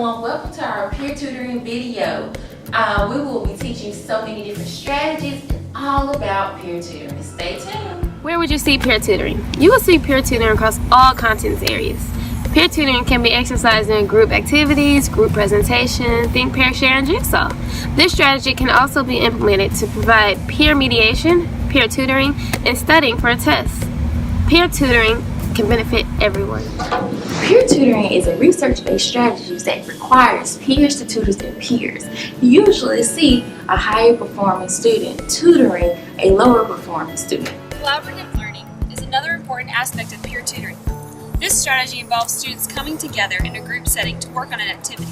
everyone, welcome to our peer tutoring video. We will be teaching so many different strategies and all about peer tutoring. Stay tuned. Where would you see peer tutoring? You will see peer tutoring across all content areas. Peer tutoring can be exercised in group activities, group presentations, think, pair, share, and jigsaw. This strategy can also be implemented to provide peer mediation, peer tutoring, and studying for a test. Peer tutoring can benefit everyone. Peer tutoring is a research-based strategy that requires peers to tutor their peers. You usually see a higher performing student tutoring a lower performing student. Collaborative learning is another important aspect of peer tutoring. This strategy involves students coming together in a group setting to work on an activity.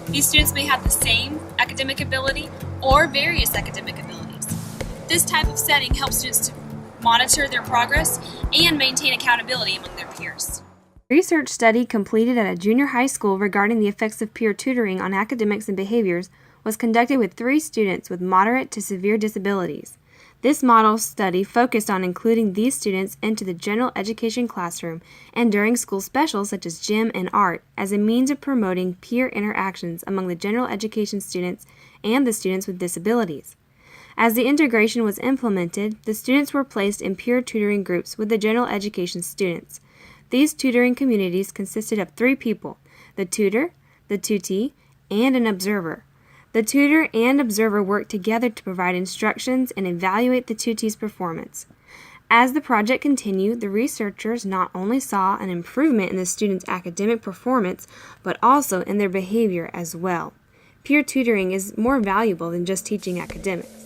These students may have the same academic ability or various academic abilities. This type of setting helps students to monitor their progress and maintain accountability among their peers. A research study completed at a junior high school regarding the effects of peer tutoring on academics and behaviors was conducted with 3 students with moderate to severe disabilities. This model study focused on including these students into the general education classroom and during school specials such as gym and art as a means of promoting peer interactions among the general education students and the students with disabilities. As the integration was implemented, the students were placed in peer tutoring groups with the general education students. These tutoring communities consisted of 3 people: the tutor, the tutee, and an observer. The tutor and observer worked together to provide instructions and evaluate the tutee's performance. As the project continued, the researchers not only saw an improvement in the students' academic performance, but also in their behavior as well. Peer tutoring is more valuable than just teaching academics.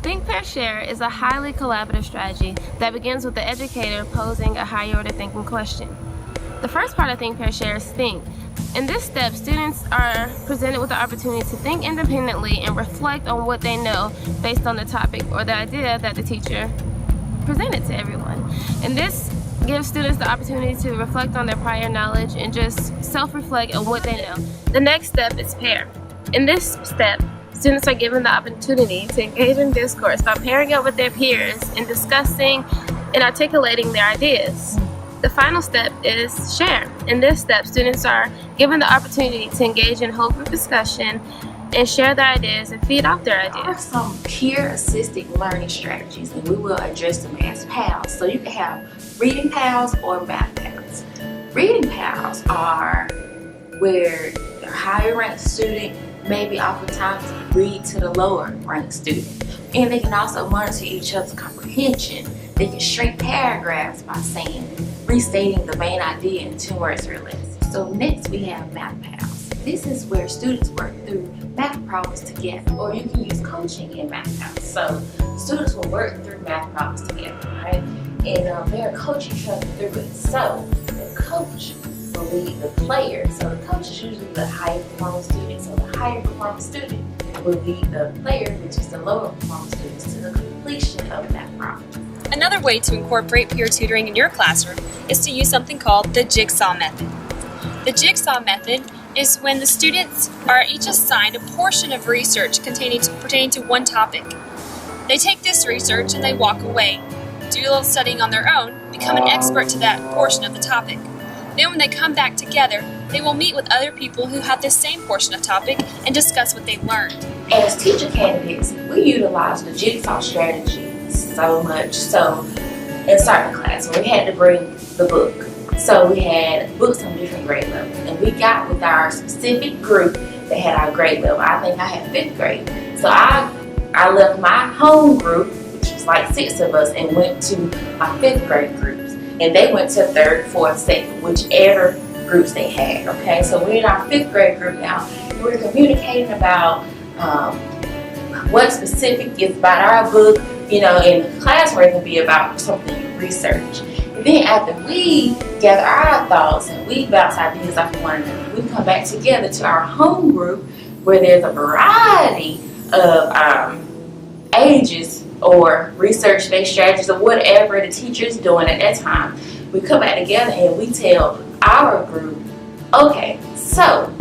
Think, Pair, Share is a highly collaborative strategy that begins with the educator posing a higher order thinking question. The first part of Think, Pair, Share is think. In this step, students are presented with the opportunity to think independently and reflect on what they know based on the topic or the idea that the teacher presented to everyone. And this gives students the opportunity to reflect on their prior knowledge and just self-reflect on what they know. The next step is pair. In this step, students are given the opportunity to engage in discourse by pairing up with their peers and discussing and articulating their ideas. The final step is share. In this step, students are given the opportunity to engage in whole group discussion and share their ideas and feed off their ideas. There are some peer-assisted learning strategies, and we will address them as PALs. So you can have reading PALs or math PALs. Reading PALs are where the higher ranked student maybe oftentimes read to the lower ranked student. And they can also monitor each other's comprehension. They can shrink paragraphs by restating the main idea in 2 words or less. So next we have math PALs. This is where students work through math problems together, or you can use coaching in math PALs. So students will work through math problems together, right? And they're coaching each other through it. So the coach will lead the player. So the coach is usually the higher performing student. So the higher performing student will lead the player, which is the lower performing students, to the completion of that problem. Another way to incorporate peer tutoring in your classroom is to use something called the jigsaw method. The jigsaw method is when the students are each assigned a portion of research pertaining to one topic. They take this research and they walk away, do a little studying on their own, become an expert to that portion of the topic. Then when they come back together, they will meet with other people who have the same portion of topic and discuss what they've learned. As teacher candidates, we utilize the jigsaw strategy so much. So in starting class, we had to bring the book. So we had books on different grade levels, and we got with our specific group that had our grade level. I think I had 5th grade. So I left my home group, which was like 6 of us, and went to my 5th grade groups. And they went to 3rd, 4th, 2nd, whichever groups they had, okay? So we're in our 5th grade group now. We're communicating about what specific is about our book, in the class where it can be about something you research. And then after we gather our thoughts and we bounce ideas off of one another, we come back together to our home group where there's a variety of ages or research-based strategies or whatever the teacher's doing at that time. We come back together and we tell our group, okay, so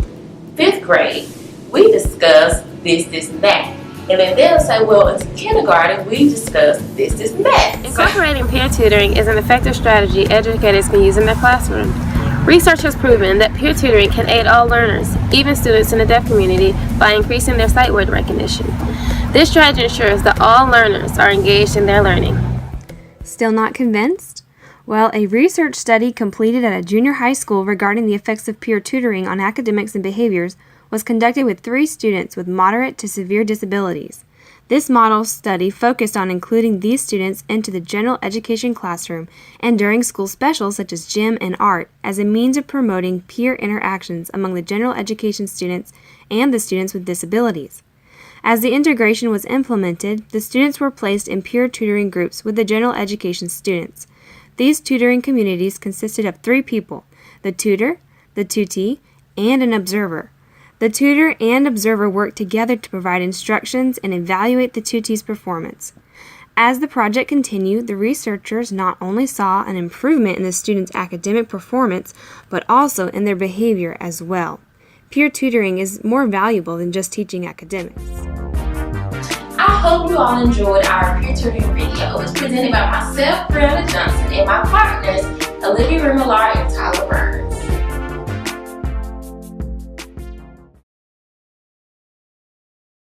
5th grade, we discussed this, and that. And then they'll say, well, in kindergarten, we discussed this, and that. Incorporating peer tutoring is an effective strategy educators can use in their classroom. Research has proven that peer tutoring can aid all learners, even students in the deaf community, by increasing their sight word recognition. This strategy ensures that all learners are engaged in their learning. Still not convinced? Well, a research study completed at a junior high school regarding the effects of peer tutoring on academics and behaviors was conducted with 3 students with moderate to severe disabilities. This model study focused on including these students into the general education classroom and during school specials such as gym and art as a means of promoting peer interactions among the general education students and the students with disabilities. As the integration was implemented, the students were placed in peer tutoring groups with the general education students. These tutoring communities consisted of 3 people: the tutor, the tutee, and an observer. The tutor and observer worked together to provide instructions and evaluate the tutee's performance. As the project continued, the researchers not only saw an improvement in the students' academic performance, but also in their behavior as well. Peer tutoring is more valuable than just teaching academics. I hope you all enjoyed our peer tutoring video. It was presented by myself, Brionna, and my partners, Olivia, Remillard,